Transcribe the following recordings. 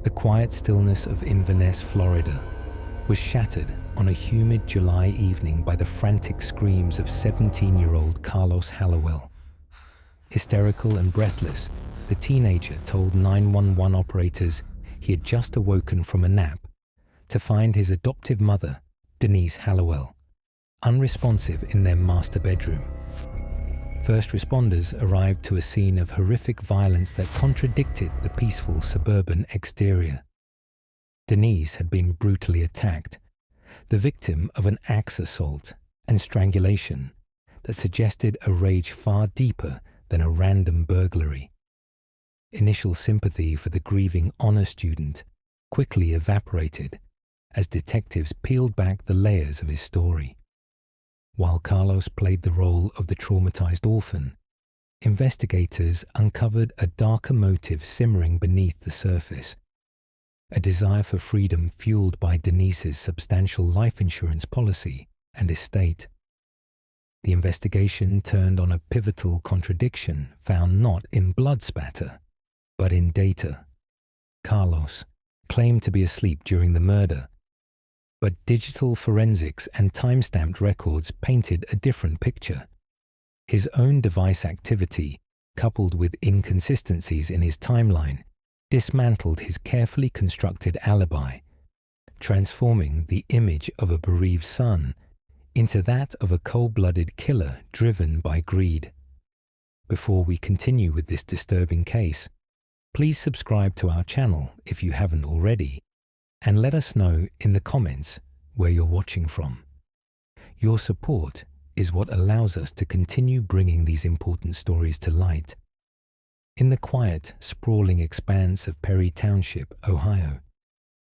The quiet stillness of Inverness, Florida, was shattered on a humid July evening by the frantic screams of 17-year-old Carlos Hallowell. Hysterical and breathless, the teenager told 911 operators he had just awoken from a nap to find his adoptive mother, Denise Hallowell, unresponsive in their master bedroom. First responders arrived to a scene of horrific violence that contradicted the peaceful suburban exterior. Denise had been brutally attacked, the victim of an axe assault and strangulation that suggested a rage far deeper than a random burglary. Initial sympathy for the grieving honor student quickly evaporated as detectives peeled back the layers of his story. While Carlos played the role of the traumatized orphan, investigators uncovered a darker motive simmering beneath the surface, a desire for freedom fueled by Denise's substantial life insurance policy and estate. The investigation turned on a pivotal contradiction found not in blood spatter, but in data. Carlos claimed to be asleep during the murder, but digital forensics and time-stamped records painted a different picture. His own device activity, coupled with inconsistencies in his timeline, dismantled his carefully constructed alibi, transforming the image of a bereaved son into that of a cold-blooded killer driven by greed. Before we continue with this disturbing case, please subscribe to our channel if you haven't already, and let us know in the comments where you're watching from. Your support is what allows us to continue bringing these important stories to light. In the quiet, sprawling expanse of Perry Township, Ohio,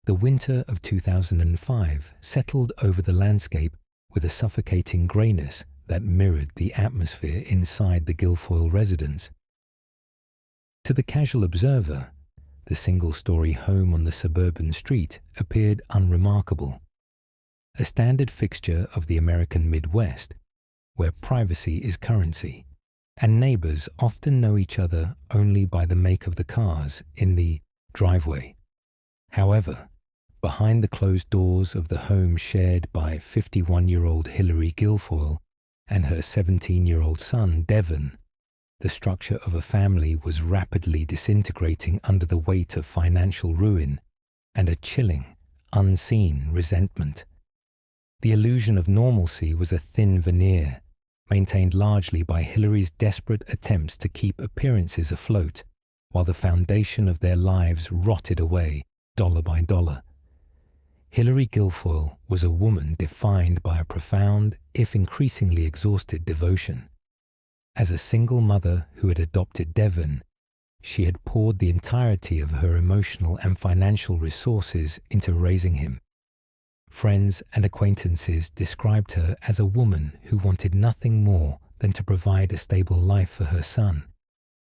the winter of 2005 settled over the landscape with a suffocating grayness that mirrored the atmosphere inside the Guilfoyle residence. To the casual observer, the single-story home on the suburban street appeared unremarkable, a standard fixture of the American Midwest, where privacy is currency, and neighbors often know each other only by the make of the cars in the driveway. However, behind the closed doors of the home shared by 51-year-old Hillary Guilfoyle and her 17-year-old son, Devon, the structure of a family was rapidly disintegrating under the weight of financial ruin and a chilling, unseen resentment. The illusion of normalcy was a thin veneer, maintained largely by Hillary's desperate attempts to keep appearances afloat, while the foundation of their lives rotted away, dollar by dollar. Hillary Guilfoyle was a woman defined by a profound, if increasingly exhausted, devotion. As a single mother who had adopted Devon, she had poured the entirety of her emotional and financial resources into raising him. Friends and acquaintances described her as a woman who wanted nothing more than to provide a stable life for her son.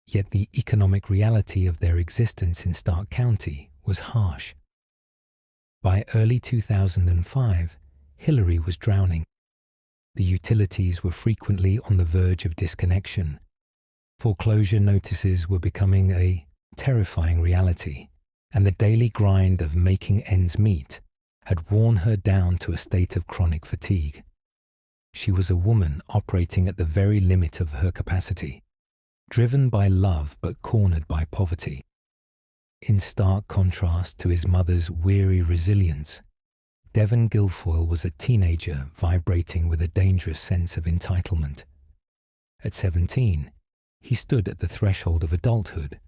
Yet the economic reality of their existence in Stark County was harsh. By early 2005, Hillary was drowning. The utilities were frequently on the verge of disconnection. Foreclosure notices were becoming a terrifying reality, and the daily grind of making ends meet had worn her down to a state of chronic fatigue. She was a woman operating at the very limit of her capacity, driven by love but cornered by poverty. In stark contrast to his mother's weary resilience, Devon Guilfoyle was a teenager vibrating with a dangerous sense of entitlement. At 17, he stood at the threshold of adulthood,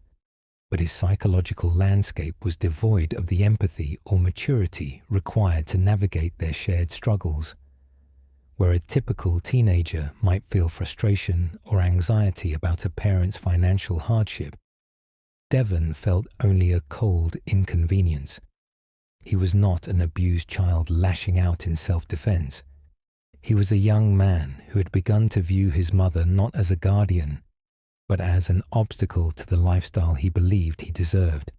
but his psychological landscape was devoid of the empathy or maturity required to navigate their shared struggles. Where a typical teenager might feel frustration or anxiety about a parent's financial hardship, Devon felt only a cold inconvenience. He was not an abused child lashing out in self-defense. He was a young man who had begun to view his mother not as a guardian, but as an obstacle to the lifestyle he believed he deserved.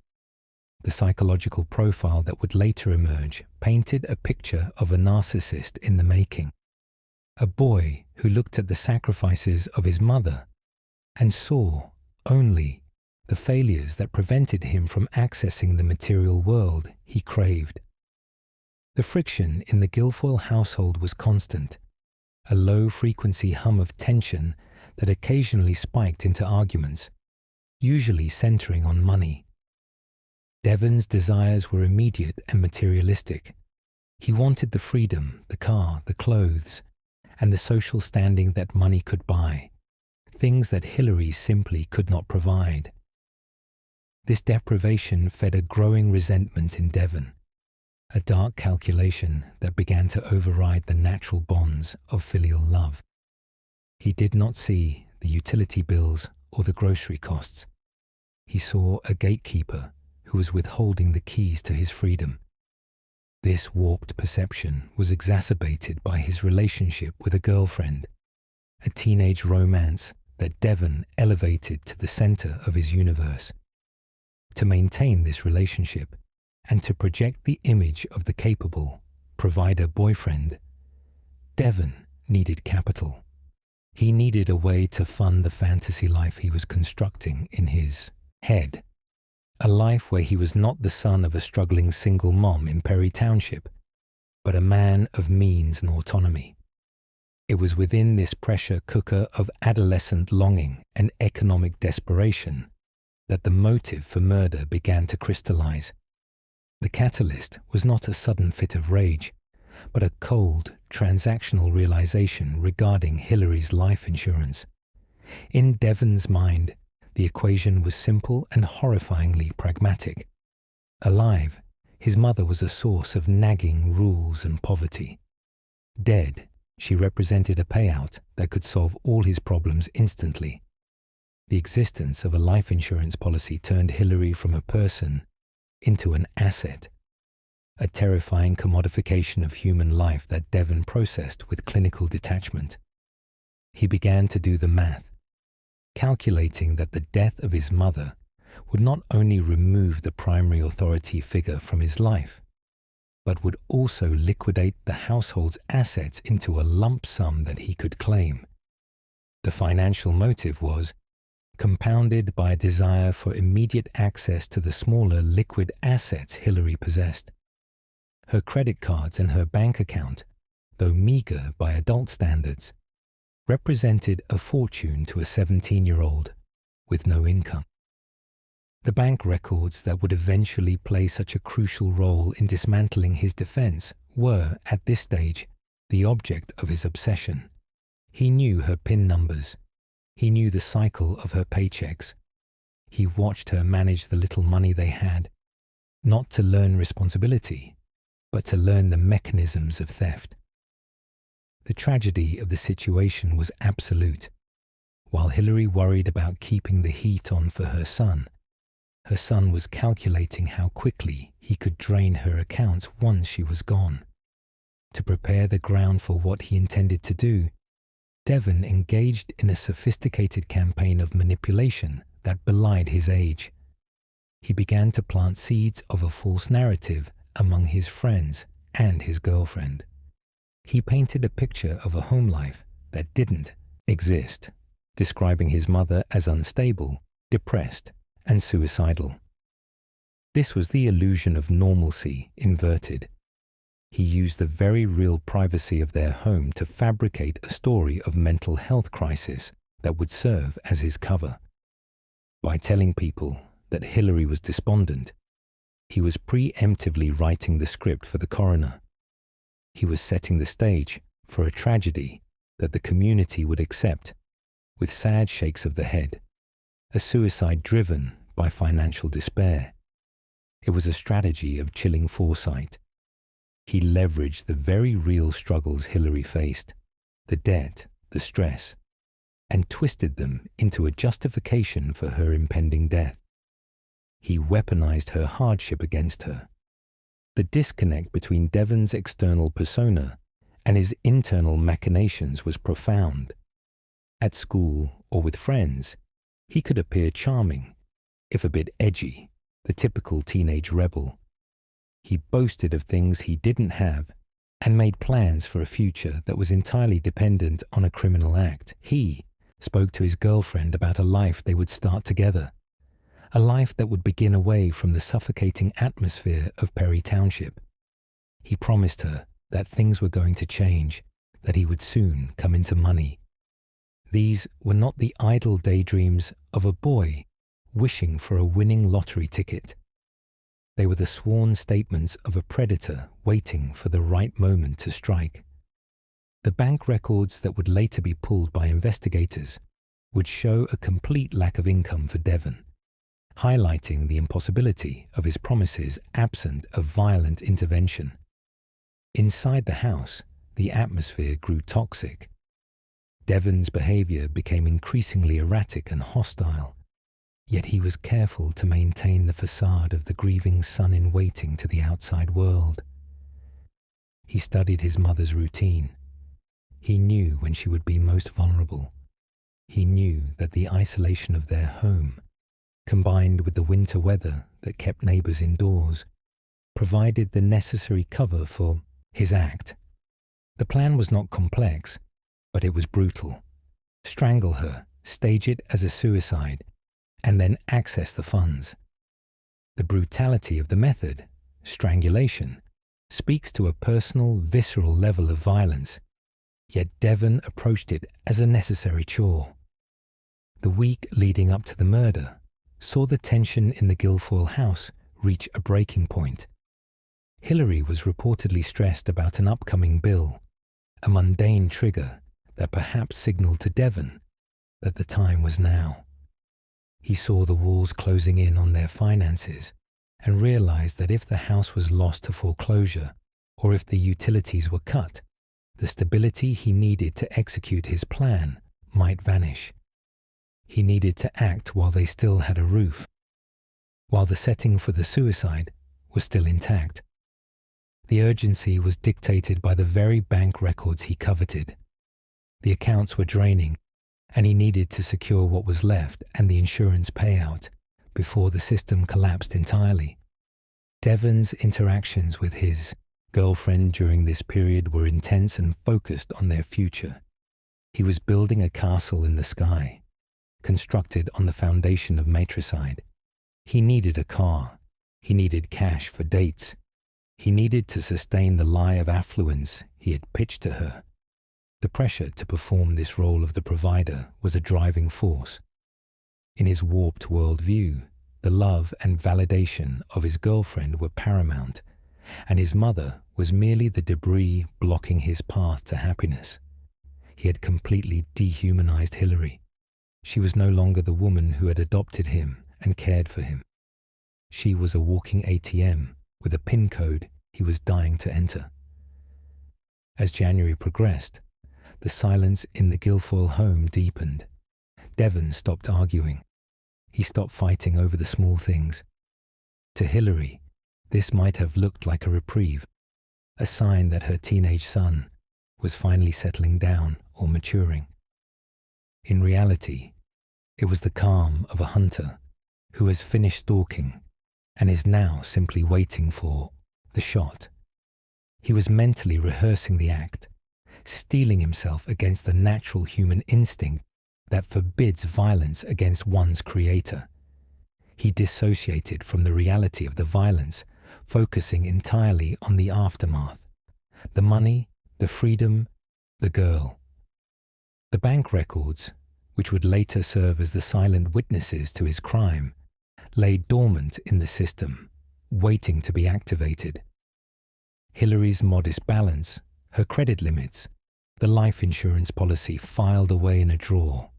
The psychological profile that would later emerge painted a picture of a narcissist in the making, a boy who looked at the sacrifices of his mother and saw only the failures that prevented him from accessing the material world he craved. The friction in the Guilfoyle household was constant, a low-frequency hum of tension that occasionally spiked into arguments, usually centering on money. Devon's desires were immediate and materialistic. He wanted the freedom, the car, the clothes, and the social standing that money could buy, things that Hilary simply could not provide. This deprivation fed a growing resentment in Devon, a dark calculation that began to override the natural bonds of filial love. He did not see the utility bills or the grocery costs. He saw a gatekeeper who was withholding the keys to his freedom. This warped perception was exacerbated by his relationship with a girlfriend, a teenage romance that Devon elevated to the center of his universe. To maintain this relationship and to project the image of the capable provider boyfriend, Devon needed capital. He needed a way to fund the fantasy life he was constructing in his head. A life where he was not the son of a struggling single mom in Perry Township, but a man of means and autonomy. It was within this pressure cooker of adolescent longing and economic desperation that the motive for murder began to crystallize. The catalyst was not a sudden fit of rage, but a cold, transactional realization regarding Hilary's life insurance. In Devon's mind, the equation was simple and horrifyingly pragmatic. Alive, his mother was a source of nagging rules and poverty. Dead, she represented a payout that could solve all his problems instantly. The existence of a life insurance policy turned Hilary from a person into an asset, a terrifying commodification of human life that Devon processed with clinical detachment. He began to do the math, calculating that the death of his mother would not only remove the primary authority figure from his life, but would also liquidate the household's assets into a lump sum that he could claim. The financial motive was compounded by a desire for immediate access to the smaller liquid assets Hilary possessed. Her credit cards and her bank account, though meager by adult standards, represented a fortune to a 17-year-old with no income. The bank records that would eventually play such a crucial role in dismantling his defense were, at this stage, the object of his obsession. He knew her PIN numbers. He knew the cycle of her paychecks. He watched her manage the little money they had, not to learn responsibility, but to learn the mechanisms of theft. The tragedy of the situation was absolute. While Hilary worried about keeping the heat on for her son was calculating how quickly he could drain her accounts once she was gone. To prepare the ground for what he intended to do, Devon engaged in a sophisticated campaign of manipulation that belied his age. He began to plant seeds of a false narrative among his friends and his girlfriend. He painted a picture of a home life that didn't exist, describing his mother as unstable, depressed, and suicidal. This was the illusion of normalcy inverted. He used the very real privacy of their home to fabricate a story of mental health crisis that would serve as his cover. By telling people that Hilary was despondent, he was preemptively writing the script for the coroner. He was setting the stage for a tragedy that the community would accept with sad shakes of the head, a suicide driven by financial despair. It was a strategy of chilling foresight. He leveraged the very real struggles Hilary faced, the debt, the stress, and twisted them into a justification for her impending death. He weaponized her hardship against her. The disconnect between Devon's external persona and his internal machinations was profound. At school or with friends, he could appear charming, if a bit edgy, the typical teenage rebel. He boasted of things he didn't have and made plans for a future that was entirely dependent on a criminal act. He spoke to his girlfriend about a life they would start together, a life that would begin away from the suffocating atmosphere of Perry Township. He promised her that things were going to change, that he would soon come into money. These were not the idle daydreams of a boy wishing for a winning lottery ticket. They were the sworn statements of a predator waiting for the right moment to strike. The bank records that would later be pulled by investigators would show a complete lack of income for Devon, highlighting the impossibility of his promises absent of violent intervention. Inside the house, the atmosphere grew toxic. Devon's behavior became increasingly erratic and hostile, yet he was careful to maintain the facade of the grieving son-in-waiting to the outside world. He studied his mother's routine. He knew when she would be most vulnerable. He knew that the isolation of their home, combined with the winter weather that kept neighbors indoors, provided the necessary cover for his act. The plan was not complex, but it was brutal. Strangle her, stage it as a suicide, and then access the funds. The brutality of the method, strangulation, speaks to a personal, visceral level of violence, yet Devon approached it as a necessary chore. The week leading up to the murder saw the tension in the Guilfoyle house reach a breaking point. Hilary was reportedly stressed about an upcoming bill, a mundane trigger that perhaps signaled to Devon that the time was now. He saw the walls closing in on their finances and realized that if the house was lost to foreclosure or if the utilities were cut, the stability he needed to execute his plan might vanish. He needed to act while they still had a roof, while the setting for the suicide was still intact. The urgency was dictated by the very bank records he coveted. The accounts were draining, and he needed to secure what was left and the insurance payout before the system collapsed entirely. Devon's interactions with his girlfriend during this period were intense and focused on their future. He was building a castle in the sky, constructed on the foundation of matricide. He needed a car. He needed cash for dates. He needed to sustain the lie of affluence he had pitched to her. The pressure to perform this role of the provider was a driving force. In his warped worldview, the love and validation of his girlfriend were paramount, and his mother was merely the debris blocking his path to happiness. He had completely dehumanized Hilary. She was no longer the woman who had adopted him and cared for him. She was a walking ATM with a PIN code he was dying to enter. As January progressed, the silence in the Guilfoyle home deepened. Devon stopped arguing. He stopped fighting over the small things. To Hilary, this might have looked like a reprieve, a sign that her teenage son was finally settling down or maturing. In reality, it was the calm of a hunter who has finished stalking and is now simply waiting for the shot. He was mentally rehearsing the act, steeling himself against the natural human instinct that forbids violence against one's creator. He dissociated from the reality of the violence, focusing entirely on the aftermath, the money, the freedom, the girl. The bank records, which would later serve as the silent witnesses to his crime, lay dormant in the system, waiting to be activated. Hilary's modest balance, her credit limits, the life insurance policy filed away in a drawer.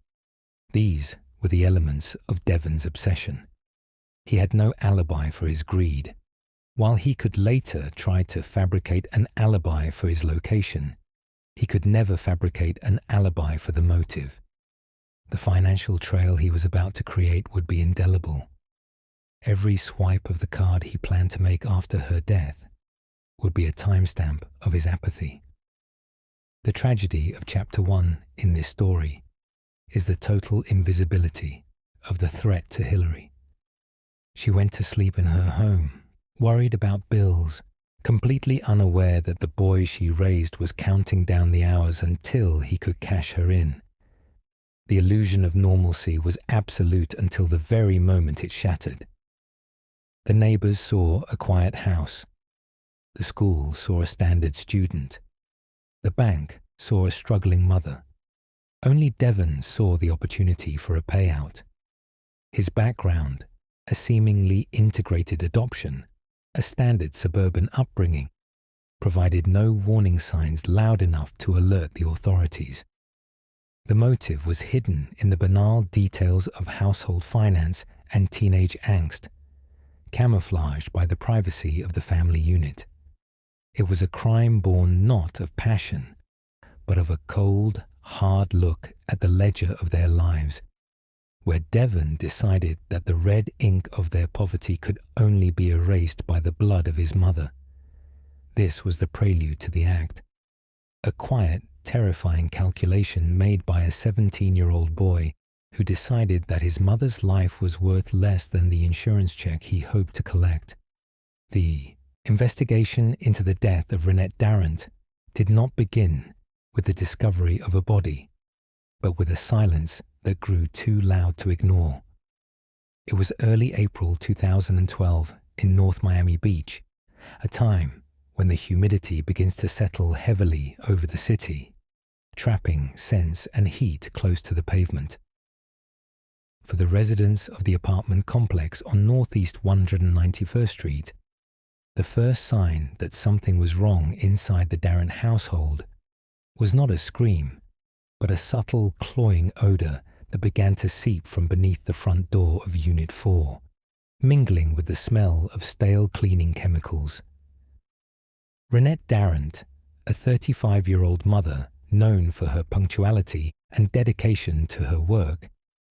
These were the elements of Devon's obsession. He had no alibi for his greed. While he could later try to fabricate an alibi for his location, he could never fabricate an alibi for the motive. The financial trail he was about to create would be indelible. Every swipe of the card he planned to make after her death would be a timestamp of his apathy. The tragedy of Chapter 1 in this story is the total invisibility of the threat to Hilary. She went to sleep in her home, worried about bills, completely unaware that the boy she raised was counting down the hours until he could cash her in. The illusion of normalcy was absolute until the very moment it shattered. The neighbors saw a quiet house. The school saw a standard student. The bank saw a struggling mother. Only Devon saw the opportunity for a payout. His background, a seemingly integrated adoption, a standard suburban upbringing, provided no warning signs loud enough to alert the authorities. The motive was hidden in the banal details of household finance and teenage angst, camouflaged by the privacy of the family unit. It was a crime born not of passion, but of a cold, hard look at the ledger of their lives, where Devon decided that the red ink of their poverty could only be erased by the blood of his mother. This was the prelude to the act, a quiet, terrifying calculation made by a 17-year-old boy who decided that his mother's life was worth less than the insurance check he hoped to collect. The investigation into the death of Renette Darrant did not begin with the discovery of a body, but with a silence that grew too loud to ignore. It was early April 2012 in North Miami Beach, a time when the humidity begins to settle heavily over the city, trapping scents and heat close to the pavement. For the residents of the apartment complex on Northeast 191st Street, the first sign that something was wrong inside the Darrant household was not a scream, but a subtle cloying odor that began to seep from beneath the front door of Unit 4, mingling with the smell of stale cleaning chemicals. Renette Darrant, a 35-year-old mother known for her punctuality and dedication to her work,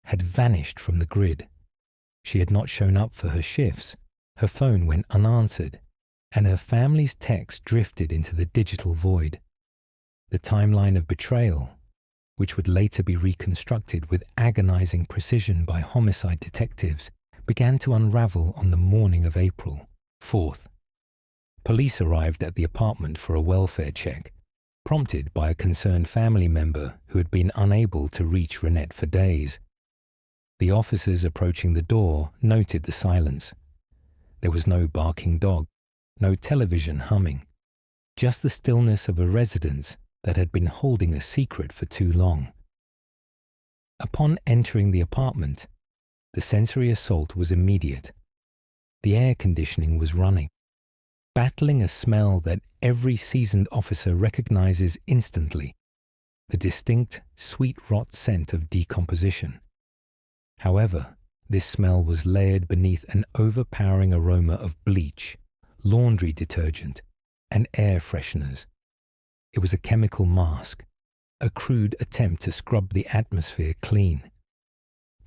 had vanished from the grid. She had not shown up for her shifts, her phone went unanswered, and her family's texts drifted into the digital void. The timeline of betrayal, which would later be reconstructed with agonizing precision by homicide detectives, began to unravel on the morning of April 4th. Police arrived at the apartment for a welfare check, prompted by a concerned family member who had been unable to reach Renette for days. The officers approaching the door noted the silence. There was no barking dog, no television humming, just the stillness of a residence that had been holding a secret for too long. Upon entering the apartment, the sensory assault was immediate. The air conditioning was running, battling a smell that every seasoned officer recognizes instantly, the distinct sweet rot scent of decomposition. However, this smell was layered beneath an overpowering aroma of bleach, laundry detergent, and air fresheners. It was a chemical mask, a crude attempt to scrub the atmosphere clean.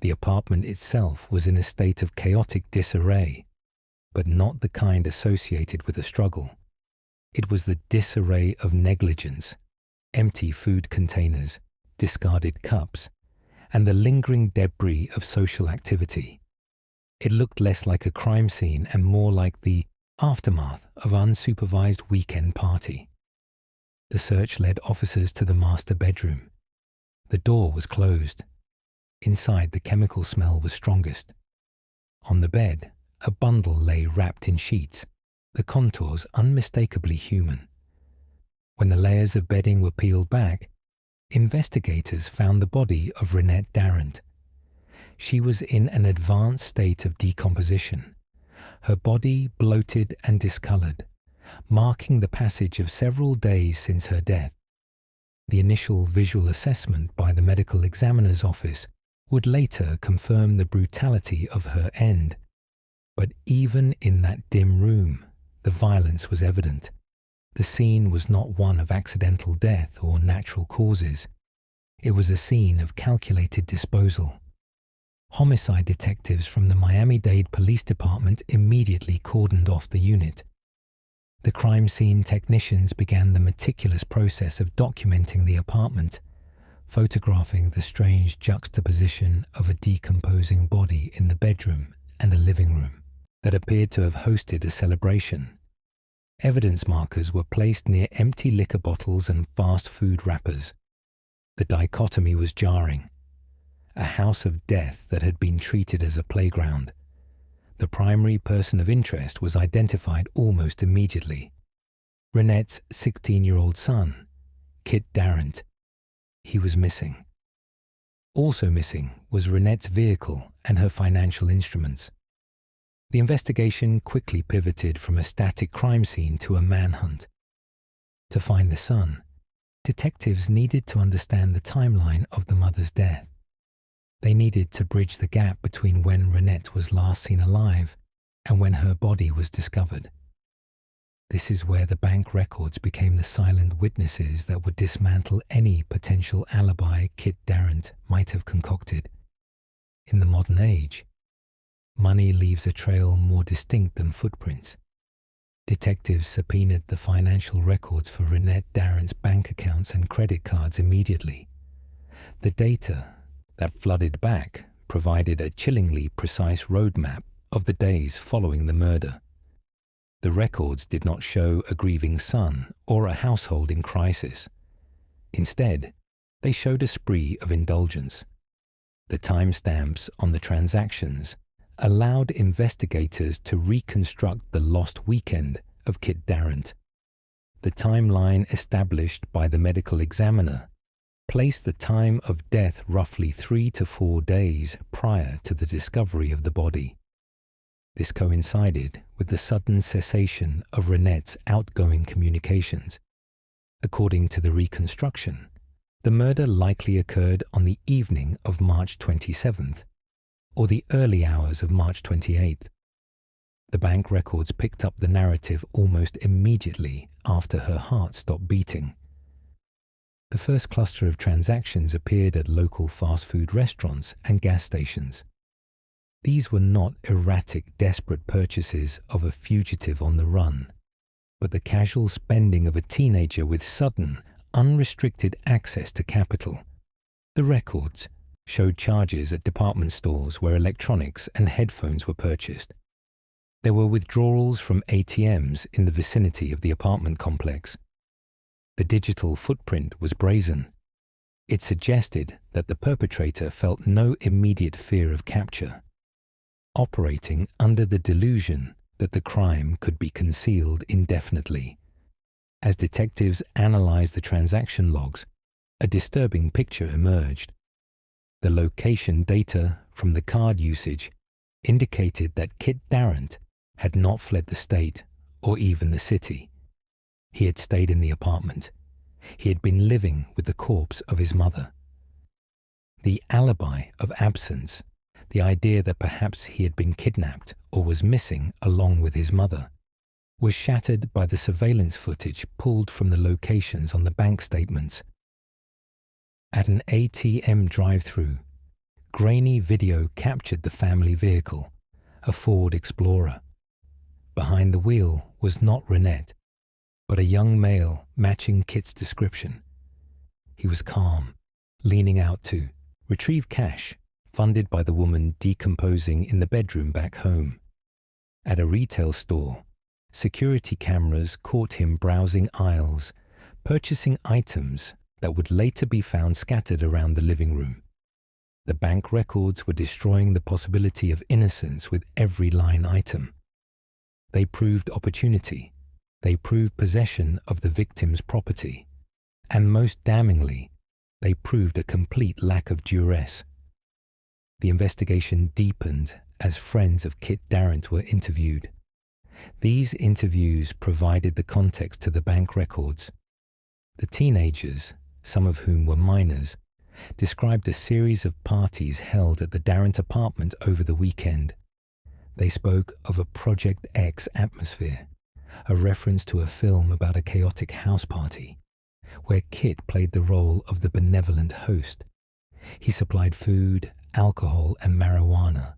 The apartment itself was in a state of chaotic disarray, but not the kind associated with a struggle. It was the disarray of negligence, empty food containers, discarded cups, and the lingering debris of social activity. It looked less like a crime scene and more like the aftermath of an unsupervised weekend party. The search led officers to the master bedroom. The door was closed. Inside, the chemical smell was strongest. On the bed, a bundle lay wrapped in sheets, the contours unmistakably human. When the layers of bedding were peeled back, investigators found the body of Renette Darrant. She was in an advanced state of decomposition, her body bloated and discolored, marking the passage of several days since her death. The initial visual assessment by the medical examiner's office would later confirm the brutality of her end. But even in that dim room, the violence was evident. The scene was not one of accidental death or natural causes. It was a scene of calculated disposal. Homicide detectives from the Miami-Dade Police Department immediately cordoned off the unit. The crime scene technicians began the meticulous process of documenting the apartment, photographing the strange juxtaposition of a decomposing body in the bedroom and a living room that appeared to have hosted a celebration. Evidence markers were placed near empty liquor bottles and fast food wrappers. The dichotomy was jarring. a house of death that had been treated as a playground. The primary person of interest was identified almost immediately. Renette's 16-year-old son, Kit Darrant. He was missing. Also missing was Renette's vehicle and her financial instruments. The investigation quickly pivoted from a static crime scene to a manhunt. To find the son, detectives needed to understand the timeline of the mother's death. They needed to bridge the gap between when Renette was last seen alive and when her body was discovered. This is where the bank records became the silent witnesses that would dismantle any potential alibi Kit Darrant might have concocted. In the modern age, money leaves a trail more distinct than footprints. Detectives subpoenaed the financial records for Renette Darrant's bank accounts and credit cards immediately. The data that flooded back provided a chillingly precise roadmap of the days following the murder. The records did not show a grieving son or a household in crisis. Instead, they showed a spree of indulgence. The timestamps on the transactions allowed investigators to reconstruct the lost weekend of Kit Darrant. The timeline established by the medical examiner placed the time of death roughly 3 to 4 days prior to the discovery of the body. This coincided with the sudden cessation of Renette's outgoing communications. According to the reconstruction, the murder likely occurred on the evening of March 27th, or the early hours of March 28th. The bank records picked up the narrative almost immediately after her heart stopped beating. The first cluster of transactions appeared at local fast food restaurants and gas stations. These were not erratic, desperate purchases of a fugitive on the run, but the casual spending of a teenager with sudden, unrestricted access to capital. The records showed charges at department stores where electronics and headphones were purchased. There were withdrawals from ATMs in the vicinity of the apartment complex. The digital footprint was brazen. It suggested that the perpetrator felt no immediate fear of capture, operating under the delusion that the crime could be concealed indefinitely. As detectives analyzed the transaction logs, a disturbing picture emerged. The location data from the card usage indicated that Kit Darrant had not fled the state or even the city. He had stayed in the apartment. He had been living with the corpse of his mother. The alibi of absence, the idea that perhaps he had been kidnapped or was missing along with his mother, was shattered by the surveillance footage pulled from the locations on the bank statements. At an ATM drive-through, grainy video captured the family vehicle, a Ford Explorer. Behind the wheel was not Renette, but a young male matching Kit's description. He was calm, leaning out to retrieve cash funded by the woman decomposing in the bedroom back home. At a retail store, security cameras caught him browsing aisles, purchasing items that would later be found scattered around the living room. The bank records were destroying the possibility of innocence with every line item. They proved opportunity. They proved possession of the victim's property. And most damningly, they proved a complete lack of duress. The investigation deepened as friends of Kit Darrant were interviewed. These interviews provided the context to the bank records. The teenagers, some of whom were minors, described a series of parties held at the Darrant apartment over the weekend. They spoke of a Project X atmosphere, a reference to a film about a chaotic house party, where Kit played the role of the benevolent host. He supplied food, alcohol, and marijuana,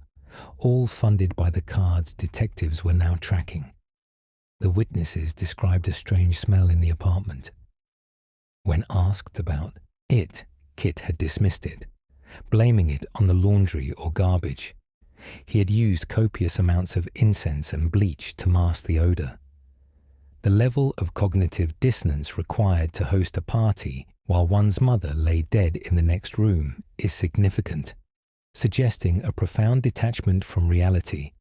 all funded by the cards detectives were now tracking. The witnesses described a strange smell in the apartment. When asked about it, Kit had dismissed it, blaming it on the laundry or garbage. He had used copious amounts of incense and bleach to mask the odor. The level of cognitive dissonance required to host a party while one's mother lay dead in the next room is significant. suggesting a profound detachment from reality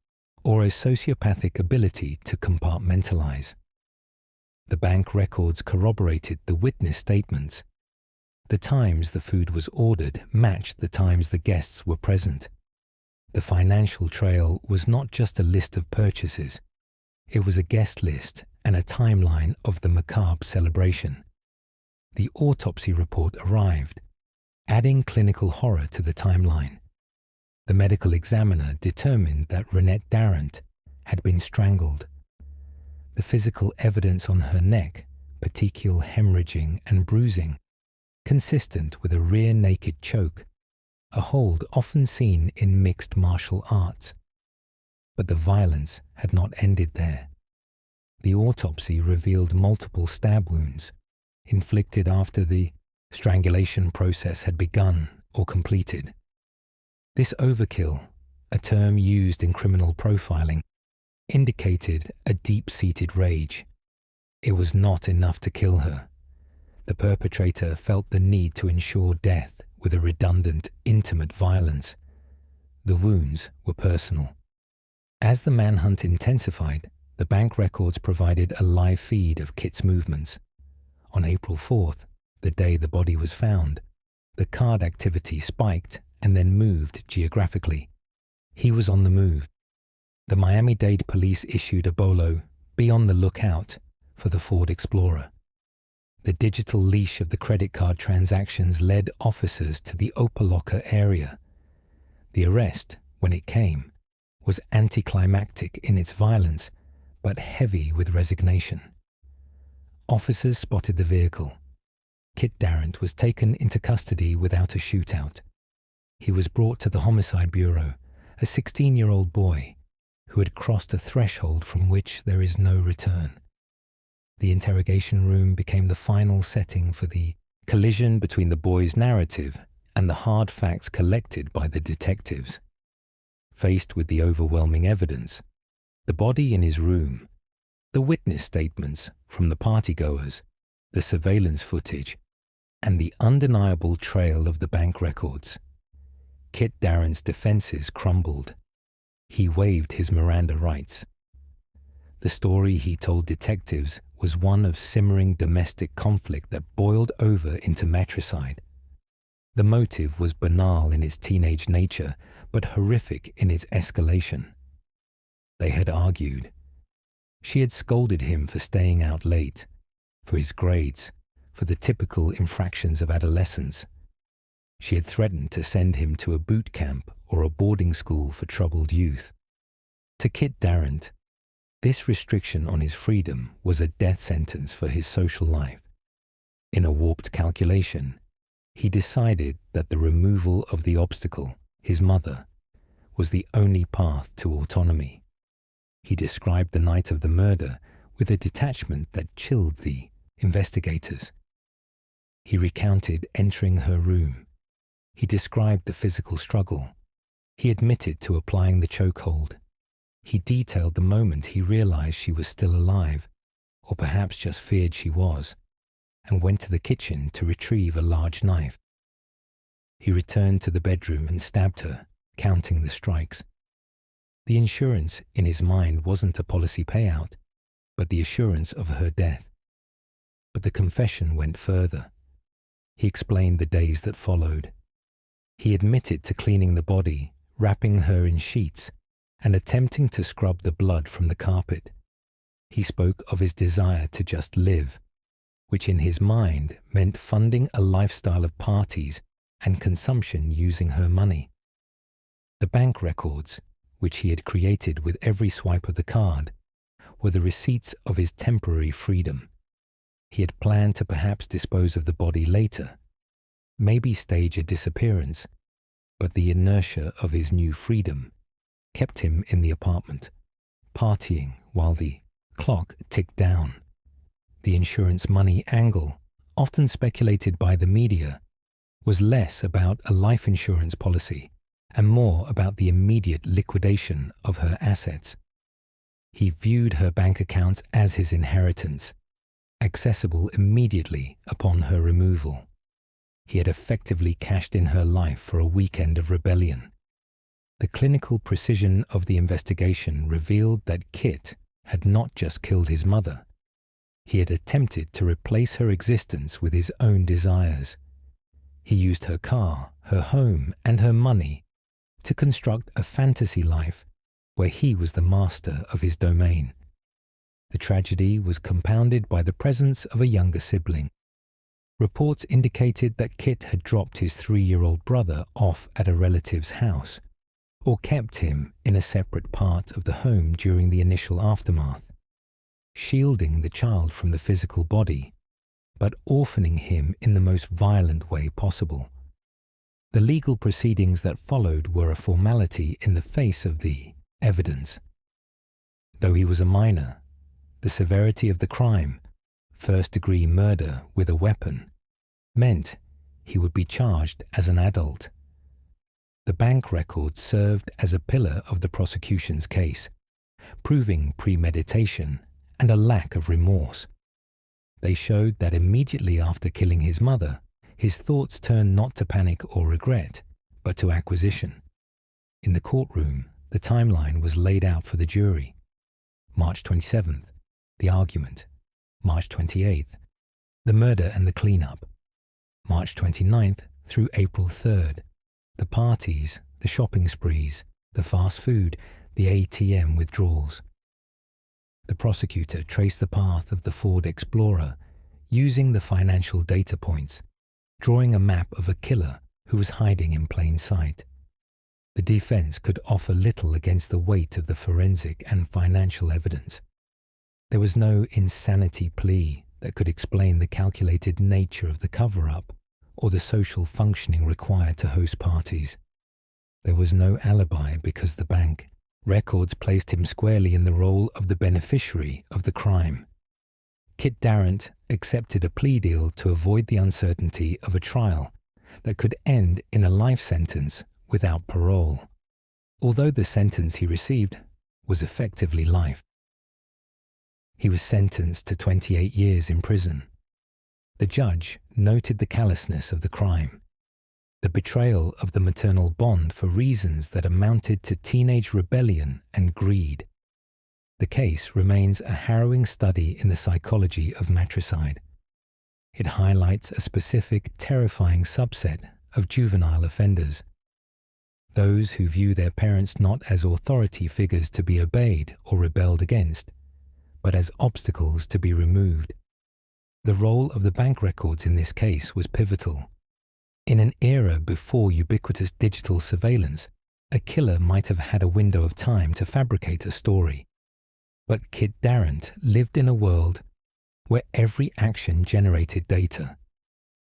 or a sociopathic ability to compartmentalize. The bank records corroborated the witness statements. The times the food was ordered matched the times the guests were present. The financial trail was not just a list of purchases. It was a guest list and a timeline of the macabre celebration. The autopsy report arrived, adding clinical horror to the timeline. The medical examiner determined that Renette Darrant had been strangled. The physical evidence on her neck, petechial hemorrhaging and bruising, consistent with a rear naked choke, a hold often seen in mixed martial arts. But the violence had not ended there. The autopsy revealed multiple stab wounds, inflicted after the strangulation process had begun or completed. This overkill, a term used in criminal profiling, indicated a deep-seated rage. It was not enough to kill her. The perpetrator felt the need to ensure death with a redundant, intimate violence. The wounds were personal. As the manhunt intensified, the bank records provided a live feed of Kit's movements. On April 4th, the day the body was found, the card activity spiked and then moved geographically. He was on the move. The Miami-Dade police issued a bolo, "Be on the lookout," for the Ford Explorer. The digital leash of the credit card transactions led officers to the Opa-locka area. The arrest, when it came, was anticlimactic in its violence, but heavy with resignation. Officers spotted the vehicle. Kit Darrant was taken into custody without a shootout. He was brought to the Homicide Bureau, a 16-year-old boy who had crossed a threshold from which there is no return. The interrogation room became the final setting for the collision between the boy's narrative and the hard facts collected by the detectives. Faced with the overwhelming evidence, the body in his room, the witness statements from the partygoers, the surveillance footage, and the undeniable trail of the bank records, Kit Darrant's defenses crumbled. He waived his Miranda rights. The story he told detectives was one of simmering domestic conflict that boiled over into matricide. The motive was banal in its teenage nature, but horrific in its escalation. They had argued. She had scolded him for staying out late, for his grades, for the typical infractions of adolescence. She had threatened to send him to a boot camp or a boarding school for troubled youth. To Kit Darrant, this restriction on his freedom was a death sentence for his social life. In a warped calculation, he decided that the removal of the obstacle, his mother, was the only path to autonomy. He described the night of the murder with a detachment that chilled the investigators. He recounted entering her room. He described the physical struggle. He admitted to applying the chokehold. He detailed the moment he realized she was still alive, or perhaps just feared she was, and went to the kitchen to retrieve a large knife. He returned to the bedroom and stabbed her, counting the strikes. The insurance in his mind wasn't a policy payout, but the assurance of her death. But the confession went further. He explained the days that followed. He admitted to cleaning the body, wrapping her in sheets, and attempting to scrub the blood from the carpet. He spoke of his desire to just live, which in his mind meant funding a lifestyle of parties and consumption using her money. The bank records, which he had created with every swipe of the card, were the receipts of his temporary freedom. He had planned to perhaps dispose of the body later, maybe stage a disappearance, but the inertia of his new freedom kept him in the apartment, partying while the clock ticked down. The insurance money angle, often speculated by the media, was less about a life insurance policy and more about the immediate liquidation of her assets. He viewed her bank accounts as his inheritance, accessible immediately upon her removal. He had effectively cashed in her life for a weekend of rebellion. The clinical precision of the investigation revealed that Kit had not just killed his mother. He had attempted to replace her existence with his own desires. He used her car, her home, and her money to construct a fantasy life where he was the master of his domain. The tragedy was compounded by the presence of a younger sibling. Reports indicated that Kit had dropped his 3-year-old brother off at a relative's house, or kept him in a separate part of the home during the initial aftermath, shielding the child from the physical body, but orphaning him in the most violent way possible. The legal proceedings that followed were a formality in the face of the evidence. Though he was a minor, the severity of the crime, first-degree murder with a weapon, meant he would be charged as an adult. The bank records served as a pillar of the prosecution's case, proving premeditation and a lack of remorse. They showed that immediately after killing his mother, his thoughts turned not to panic or regret, but to acquisition. In the courtroom, the timeline was laid out for the jury. March 27th, the argument. March 28th, the murder and the cleanup. March 29th through April 3rd, the parties, the shopping sprees, the fast food, the ATM withdrawals. The prosecutor traced the path of the Ford Explorer using the financial data points, drawing a map of a killer who was hiding in plain sight. The defense could offer little against the weight of the forensic and financial evidence. There was no insanity plea that could explain the calculated nature of the cover-up or the social functioning required to host parties. There was no alibi because the bank records placed him squarely in the role of the beneficiary of the crime. Kit Darrant accepted a plea deal to avoid the uncertainty of a trial that could end in a life sentence without parole, although the sentence he received was effectively life. He was sentenced to 28 years in prison. The judge noted the callousness of the crime, the betrayal of the maternal bond for reasons that amounted to teenage rebellion and greed. The case remains a harrowing study in the psychology of matricide. It highlights a specific, terrifying subset of juvenile offenders, those who view their parents not as authority figures to be obeyed or rebelled against, but as obstacles to be removed. The role of the bank records in this case was pivotal. In an era before ubiquitous digital surveillance, a killer might have had a window of time to fabricate a story. But Kit Darrant lived in a world where every action generated data.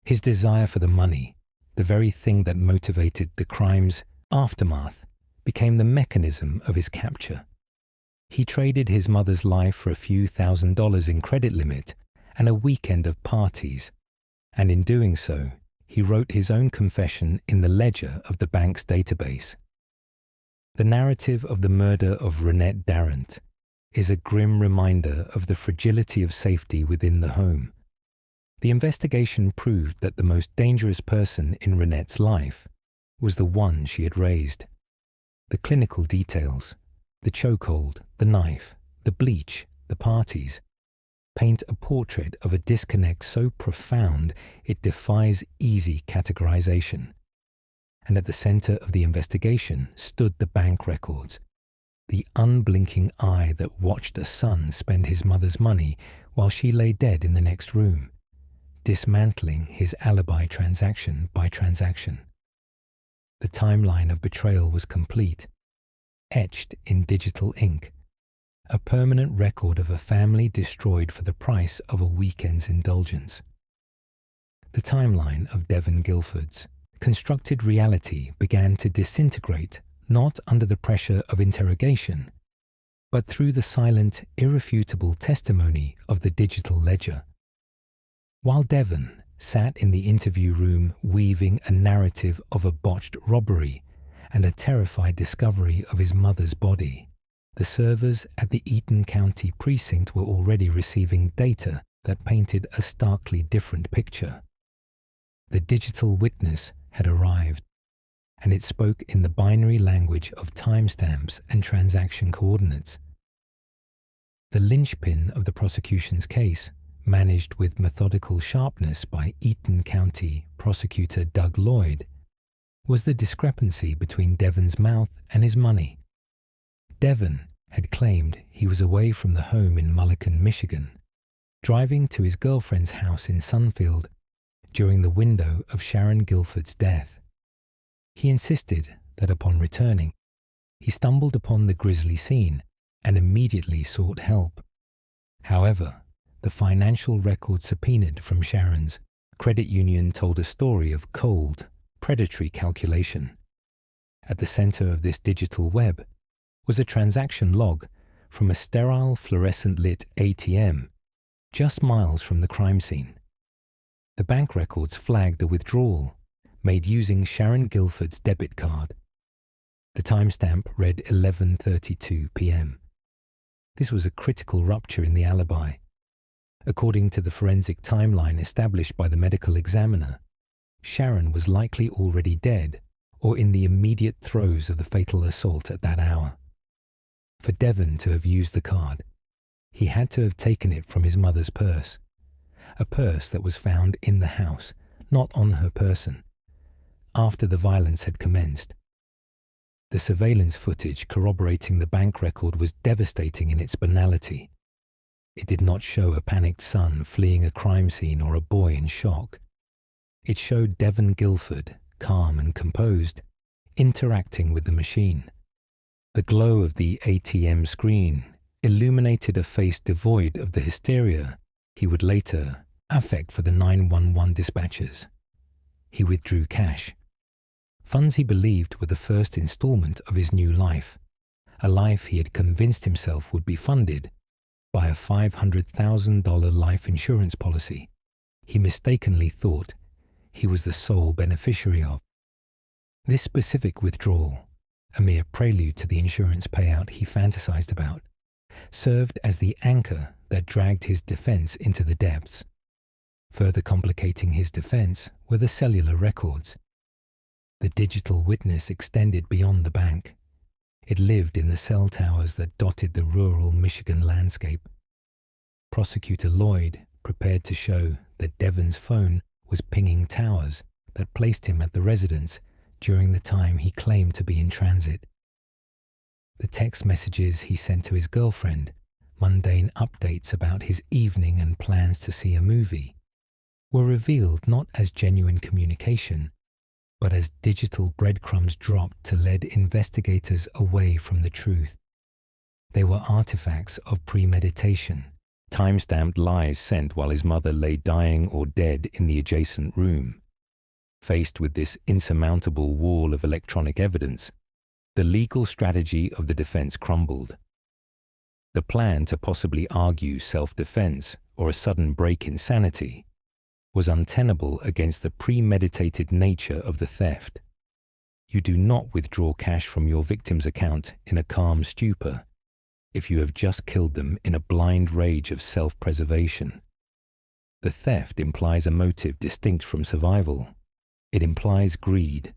His desire for the money, the very thing that motivated the crime's aftermath, became the mechanism of his capture. He traded his mother's life for a few $1,000s in credit limit and a weekend of parties, and in doing so, he wrote his own confession in the ledger of the bank's database. The narrative of the murder of Renette Darrant is a grim reminder of the fragility of safety within the home. The investigation proved that the most dangerous person in Renette's life was the one she had raised. The clinical details, the chokehold, the knife, the bleach, the parties, paint a portrait of a disconnect so profound it defies easy categorization. And at the center of the investigation stood the bank records, the unblinking eye that watched a son spend his mother's money while she lay dead in the next room, dismantling his alibi transaction by transaction. The timeline of betrayal was complete, etched in digital ink, a permanent record of a family destroyed for the price of a weekend's indulgence. The timeline of Devon Guilford's constructed reality began to disintegrate not under the pressure of interrogation, but through the silent, irrefutable testimony of the digital ledger. While Devon sat in the interview room weaving a narrative of a botched robbery and a terrified discovery of his mother's body, the servers at the Eaton County precinct were already receiving data that painted a starkly different picture. The digital witness had arrived, and it spoke in the binary language of timestamps and transaction coordinates. The linchpin of the prosecution's case, managed with methodical sharpness by Eaton County prosecutor Doug Lloyd, was the discrepancy between Devon's mouth and his money. Devon had claimed he was away from the home in Mullican, Michigan, driving to his girlfriend's house in Sunfield during the window of Sharon Guilford's death. He insisted that upon returning, he stumbled upon the grisly scene and immediately sought help. However, the financial record subpoenaed from Sharon's credit union told a story of cold, predatory calculation. At the center of this digital web was a transaction log from a sterile fluorescent-lit ATM just miles from the crime scene. The bank records flagged a withdrawal made using Sharon Guilford's debit card. The timestamp read 11:32 p.m. This was a critical rupture in the alibi. According to the forensic timeline established by the medical examiner, Sharon was likely already dead or in the immediate throes of the fatal assault at that hour. For Devon to have used the card, he had to have taken it from his mother's purse, a purse that was found in the house, not on her person, after the violence had commenced. The surveillance footage corroborating the bank record was devastating in its banality. It did not show a panicked son fleeing a crime scene or a boy in shock. It showed Devon Guilford, calm and composed, interacting with the machine. The glow of the ATM screen illuminated a face devoid of the hysteria he would later affect for the 911 dispatchers. He withdrew cash. Funds he believed were the first installment of his new life, a life he had convinced himself would be funded by a $500,000 life insurance policy he mistakenly thought he was the sole beneficiary of. This specific withdrawal, a mere prelude to the insurance payout he fantasized about, served as the anchor that dragged his defense into the depths. Further complicating his defense were the cellular records. The digital witness extended beyond the bank. It lived in the cell towers that dotted the rural Michigan landscape. Prosecutor Lloyd prepared to show that Devon's phone was pinging towers that placed him at the residence during the time he claimed to be in transit. The text messages he sent to his girlfriend, mundane updates about his evening and plans to see a movie, were revealed not as genuine communication, but as digital breadcrumbs dropped to lead investigators away from the truth. They were artifacts of premeditation, time-stamped lies sent while his mother lay dying or dead in the adjacent room. Faced with this insurmountable wall of electronic evidence, the legal strategy of the defense crumbled. The plan to possibly argue self-defense or a sudden break in sanity was untenable against the premeditated nature of the theft. You do not withdraw cash from your victim's account in a calm stupor if you have just killed them in a blind rage of self-preservation. The theft implies a motive distinct from survival. It implies greed.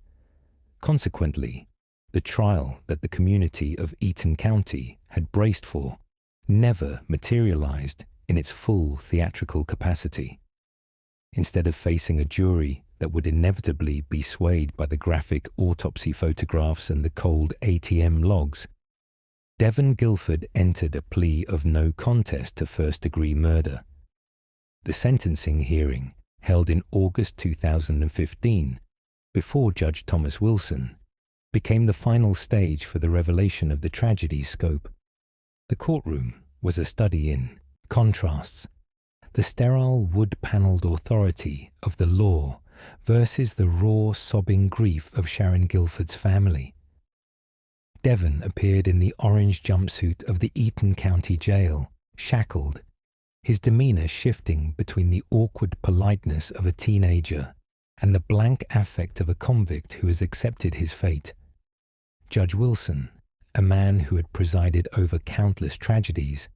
Consequently, the trial that the community of Eaton County had braced for never materialized in its full theatrical capacity. Instead of facing a jury that would inevitably be swayed by the graphic autopsy photographs and the cold ATM logs, Devon Guilford entered a plea of no contest to first-degree murder. The sentencing hearing, held in August 2015, before Judge Thomas Wilson, became the final stage for the revelation of the tragedy's scope. The courtroom was a study in contrasts, the sterile wood-panelled authority of the law versus the raw, sobbing grief of Sharon Guilford's family. Devon appeared in the orange jumpsuit of the Eaton County Jail, shackled, his demeanor shifting between the awkward politeness of a teenager and the blank affect of a convict who has accepted his fate. Judge Wilson, a man who had presided over countless tragedies,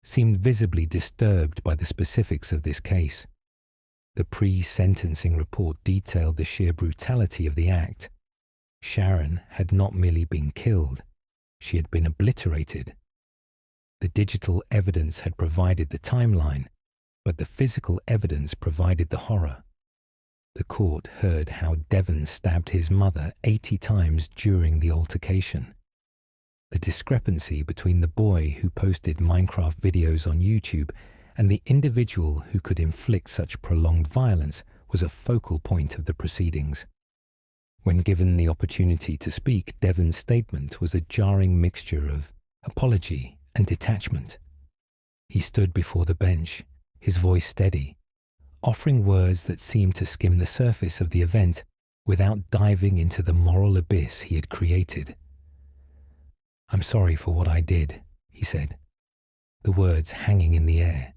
seemed visibly disturbed by the specifics of this case. The pre-sentencing report detailed the sheer brutality of the act. Sharon had not merely been killed, she had been obliterated. The digital evidence had provided the timeline, but the physical evidence provided the horror. The court heard how Devon stabbed his mother 80 times during the altercation. The discrepancy between the boy who posted Minecraft videos on YouTube and the individual who could inflict such prolonged violence was a focal point of the proceedings. When given the opportunity to speak, Devon's statement was a jarring mixture of apology and detachment. He stood before the bench, his voice steady, offering words that seemed to skim the surface of the event without diving into the moral abyss he had created. "I'm sorry for what I did," he said, the words hanging in the air,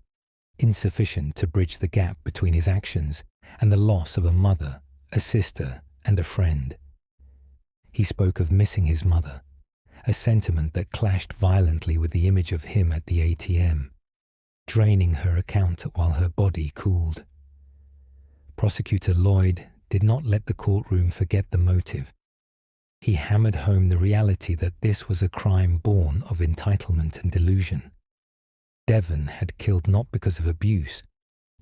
insufficient to bridge the gap between his actions and the loss of a mother, a sister, and a friend. He spoke of missing his mother, a sentiment that clashed violently with the image of him at the ATM, draining her account while her body cooled. Prosecutor Lloyd did not let the courtroom forget the motive. He hammered home the reality that this was a crime born of entitlement and delusion. Devon had killed not because of abuse,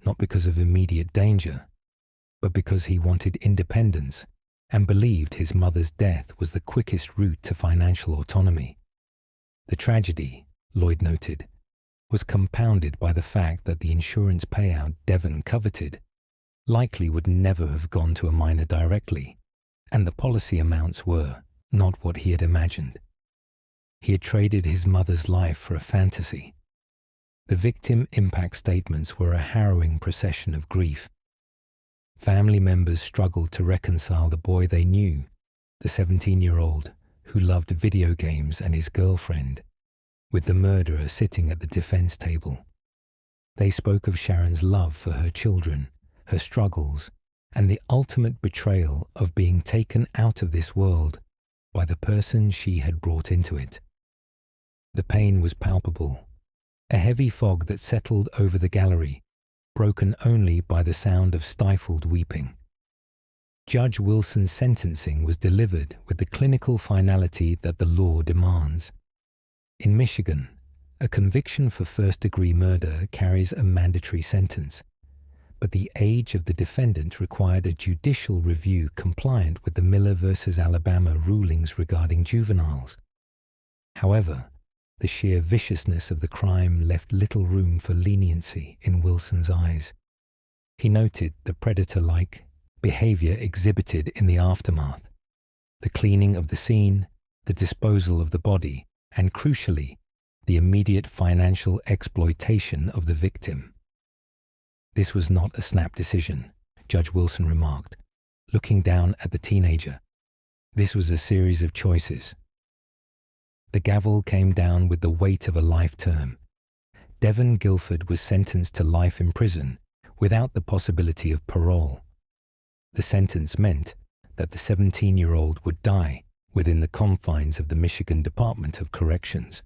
not because of immediate danger, but because he wanted independence and believed his mother's death was the quickest route to financial autonomy. The tragedy, Lloyd noted, was compounded by the fact that the insurance payout Devon coveted likely would never have gone to a minor directly, and the policy amounts were not what he had imagined. He had traded his mother's life for a fantasy. The victim impact statements were a harrowing procession of grief. Family members struggled to reconcile the boy they knew, the 17-year-old who loved video games and his girlfriend, with the murderer sitting at the defense table. They spoke of Sharon's love for her children, her struggles, and the ultimate betrayal of being taken out of this world by the person she had brought into it. The pain was palpable, a heavy fog that settled over the gallery, broken only by the sound of stifled weeping. Judge Wilson's sentencing was delivered with the clinical finality that the law demands. In Michigan, a conviction for first-degree murder carries a mandatory sentence, but the age of the defendant required a judicial review compliant with the Miller v. Alabama rulings regarding juveniles. However, the sheer viciousness of the crime left little room for leniency in Wilson's eyes. He noted the predator-like behavior exhibited in the aftermath, the cleaning of the scene, the disposal of the body, and crucially, the immediate financial exploitation of the victim. This was not a snap decision, Judge Wilson remarked, looking down at the teenager. This was a series of choices. The gavel came down with the weight of a life term. Devon Guilford was sentenced to life in prison without the possibility of parole. The sentence meant that the 17-year-old would die within the confines of the Michigan Department of Corrections.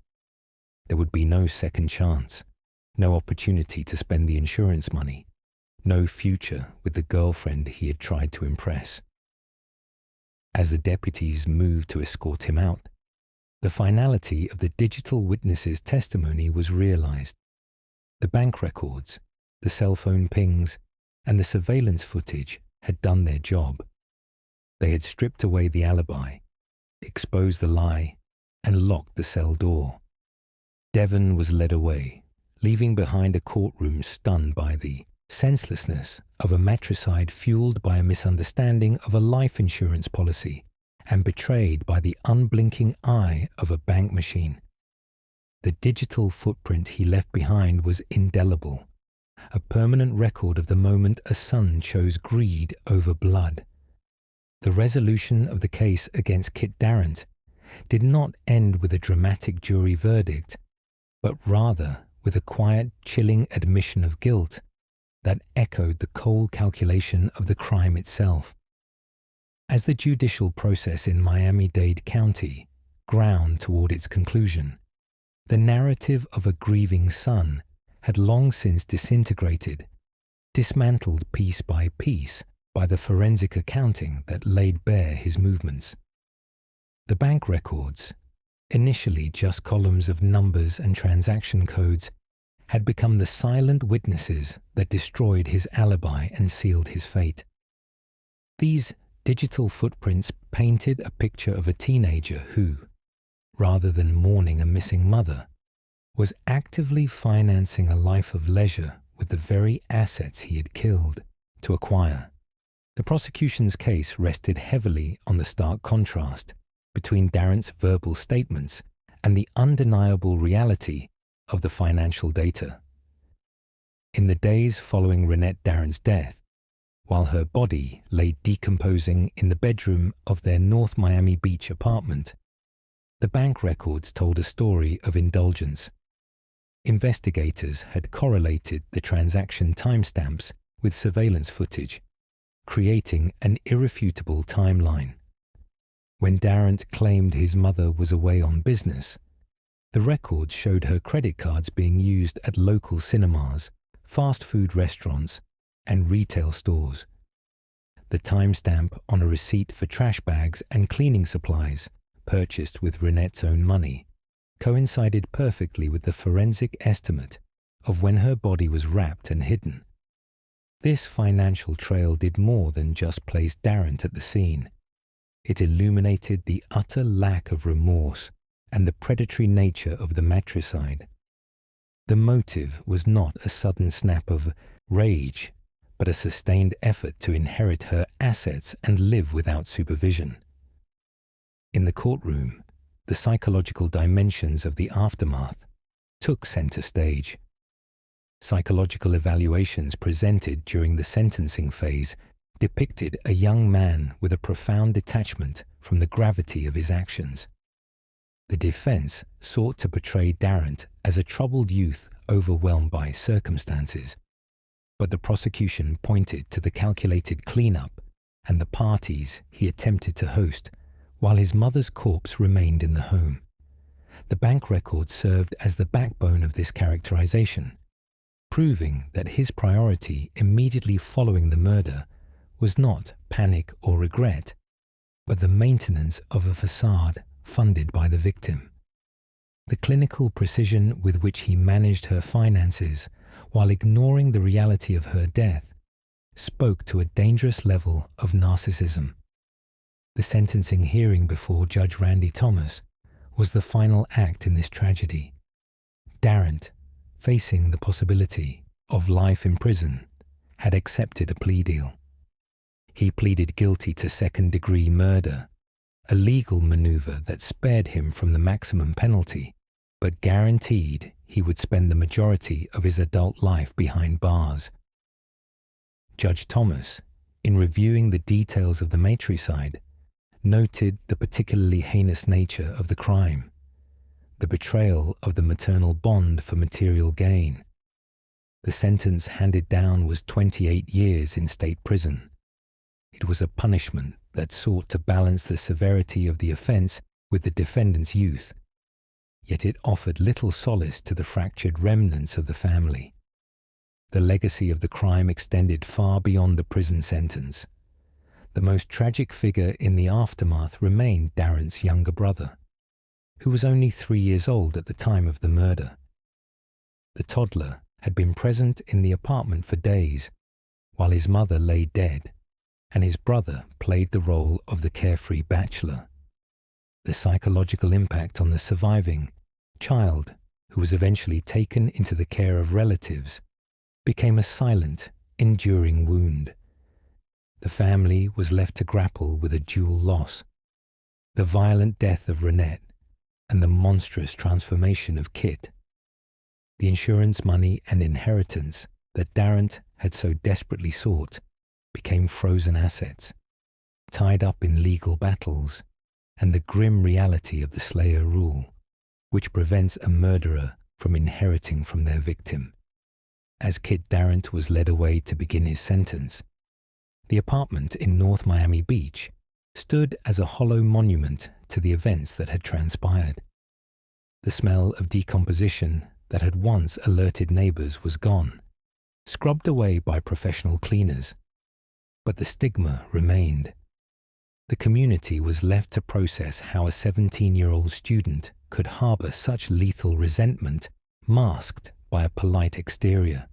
There would be no second chance, no opportunity to spend the insurance money, no future with the girlfriend he had tried to impress. As the deputies moved to escort him out, the finality of the digital witness's testimony was realized. The bank records, the cell phone pings, and the surveillance footage had done their job. They had stripped away the alibi, exposed the lie, and locked the cell door. Devon was led away, leaving behind a courtroom stunned by the senselessness of a matricide fueled by a misunderstanding of a life insurance policy and betrayed by the unblinking eye of a bank machine. The digital footprint he left behind was indelible, a permanent record of the moment a son chose greed over blood. The resolution of the case against Kit Darrant did not end with a dramatic jury verdict, but rather with a quiet, chilling admission of guilt that echoed the cold calculation of the crime itself. As the judicial process in Miami-Dade County ground toward its conclusion, the narrative of a grieving son had long since disintegrated, dismantled piece by piece by the forensic accounting that laid bare his movements. The bank records, initially just columns of numbers and transaction codes, had become the silent witnesses that destroyed his alibi and sealed his fate. These digital footprints painted a picture of a teenager who, rather than mourning a missing mother, was actively financing a life of leisure with the very assets he had killed to acquire. The prosecution's case rested heavily on the stark contrast between Darrant's verbal statements and the undeniable reality of the financial data. In the days following Renette Darrant's death, while her body lay decomposing in the bedroom of their North Miami Beach apartment, the bank records told a story of indulgence. Investigators had correlated the transaction timestamps with surveillance footage, creating an irrefutable timeline. When Darrant claimed his mother was away on business, the records showed her credit cards being used at local cinemas, fast food restaurants, and retail stores. The timestamp on a receipt for trash bags and cleaning supplies, purchased with Renette's own money, coincided perfectly with the forensic estimate of when her body was wrapped and hidden. This financial trail did more than just place Darrant at the scene. It illuminated the utter lack of remorse and the predatory nature of the matricide. The motive was not a sudden snap of rage, but a sustained effort to inherit her assets and live without supervision. In the courtroom, the psychological dimensions of the aftermath took center stage. Psychological evaluations presented during the sentencing phase depicted a young man with a profound detachment from the gravity of his actions. The defense sought to portray Darrant as a troubled youth overwhelmed by circumstances, but the prosecution pointed to the calculated cleanup and the parties he attempted to host while his mother's corpse remained in the home. The bank records served as the backbone of this characterization, proving that his priority immediately following the murder was not panic or regret, but the maintenance of a facade funded by the victim. The clinical precision with which he managed her finances while ignoring the reality of her death spoke to a dangerous level of narcissism. The sentencing hearing before Judge Randy Thomas was the final act in this tragedy. Darrant, facing the possibility of life in prison, had accepted a plea deal. He pleaded guilty to second-degree murder, a legal maneuver that spared him from the maximum penalty, but guaranteed he would spend the majority of his adult life behind bars. Judge Thomas, in reviewing the details of the matricide, noted the particularly heinous nature of the crime, the betrayal of the maternal bond for material gain. The sentence handed down was 28 years in state prison. It was a punishment that sought to balance the severity of the offense with the defendant's youth, yet it offered little solace to the fractured remnants of the family. The legacy of the crime extended far beyond the prison sentence. The most tragic figure in the aftermath remained Darrant's younger brother, who was only 3 years old at the time of the murder. The toddler had been present in the apartment for days, while his mother lay dead, and his brother played the role of the carefree bachelor. The psychological impact on the surviving child, who was eventually taken into the care of relatives, became a silent, enduring wound. The family was left to grapple with a dual loss: the violent death of Renette and the monstrous transformation of Kit. The insurance money and inheritance that Darrant had so desperately sought became frozen assets, tied up in legal battles and the grim reality of the Slayer rule, which prevents a murderer from inheriting from their victim. As Kit Darrant was led away to begin his sentence, the apartment in North Miami Beach stood as a hollow monument to the events that had transpired. The smell of decomposition that had once alerted neighbors was gone, scrubbed away by professional cleaners, but the stigma remained. The community was left to process how a 17-year-old student could harbor such lethal resentment masked by a polite exterior.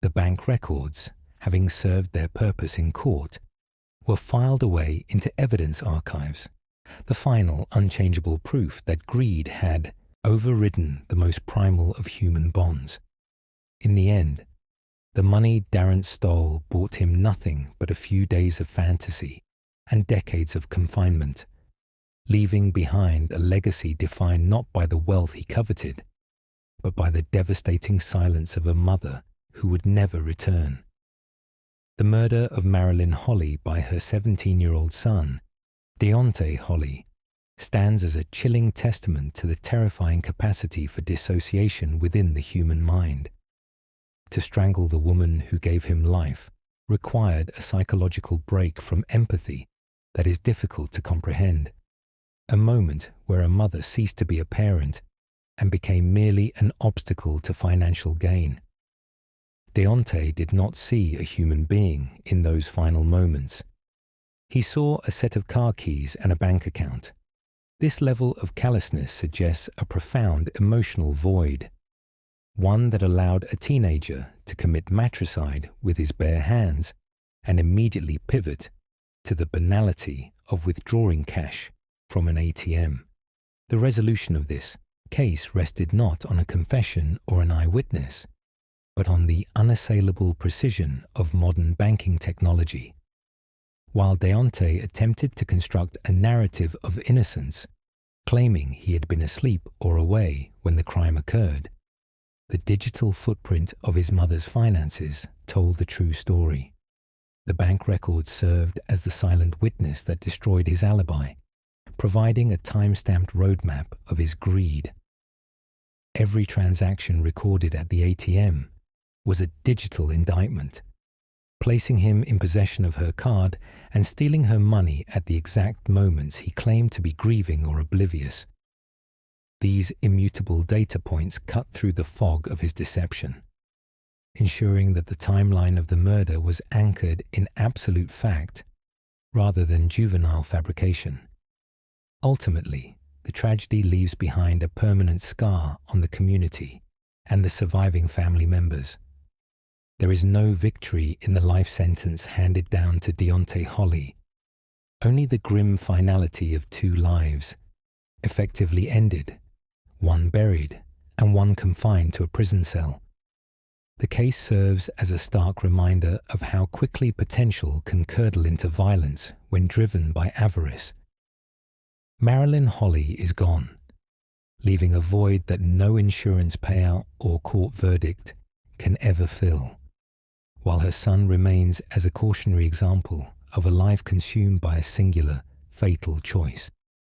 The bank records, having served their purpose in court, were filed away into evidence archives, the final unchangeable proof that greed had overridden the most primal of human bonds. In the end, the money Darren stole bought him nothing but a few days of fantasy and decades of confinement, leaving behind a legacy defined not by the wealth he coveted, but by the devastating silence of a mother who would never return. The murder of Marilyn Holly by her 17-year-old son, Deontay Holly, stands as a chilling testament to the terrifying capacity for dissociation within the human mind. To strangle the woman who gave him life required a psychological break from empathy that is difficult to comprehend, a moment where a mother ceased to be a parent and became merely an obstacle to financial gain. Deontay did not see a human being in those final moments. He saw a set of car keys and a bank account. This level of callousness suggests a profound emotional void, one that allowed a teenager to commit matricide with his bare hands and immediately pivot to the banality of withdrawing cash from an ATM. The resolution of this case rested not on a confession or an eyewitness, but on the unassailable precision of modern banking technology. While Deontay attempted to construct a narrative of innocence, claiming he had been asleep or away when the crime occurred, the digital footprint of his mother's finances told the true story. The bank records served as the silent witness that destroyed his alibi, providing a time-stamped roadmap of his greed. Every transaction recorded at the ATM was a digital indictment, placing him in possession of her card and stealing her money at the exact moments he claimed to be grieving or oblivious. These immutable data points cut through the fog of his deception, ensuring that the timeline of the murder was anchored in absolute fact rather than juvenile fabrication. Ultimately, the tragedy leaves behind a permanent scar on the community and the surviving family members. There is no victory in the life sentence handed down to Deontay Holly, only the grim finality of two lives, effectively ended, one buried and one confined to a prison cell. The case serves as a stark reminder of how quickly potential can curdle into violence when driven by avarice. Marilyn Holly is gone, leaving a void that no insurance payout or court verdict can ever fill, while her son remains as a cautionary example of a life consumed by a singular, fatal choice.